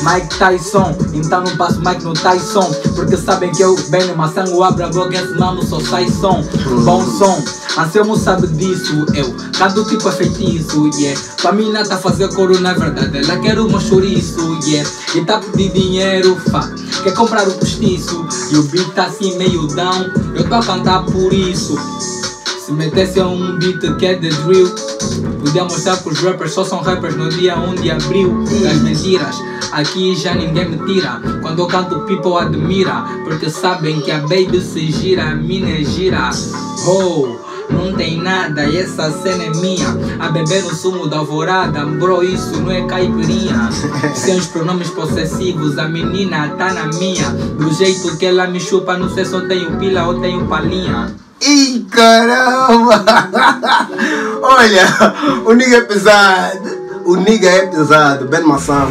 Mike Tyson, então não passo Mike no Tyson, porque sabem que eu venho, maçã, abro a boca, senão não só sai som. Bom som, Anselmo sabe disso, eu canto tipo é feitiço, yeah. Pra mim nada fazer coro, na verdade, ela quer o meu chouriço, yeah. E tá pedindo dinheiro, quer comprar o postiço, e o beat tá assim meio down, eu tô a cantar por isso. Se metesse a um beat que é de drill, podia mostrar que os rappers só são rappers no dia 1 de abril. Das mentiras, aqui já ninguém me tira. Quando eu canto, people admira, porque sabem que a baby se gira, a mina gira. Oh, não tem nada e essa cena é minha. A beber no sumo da alvorada, bro, isso não é caipirinha. Sem os pronomes possessivos, a menina tá na minha. Do jeito que ela me chupa, não sei se eu tenho pila ou tenho palinha. Ih, caramba! Olha, o nigga é pesado. O nigga é pesado, bem maçã.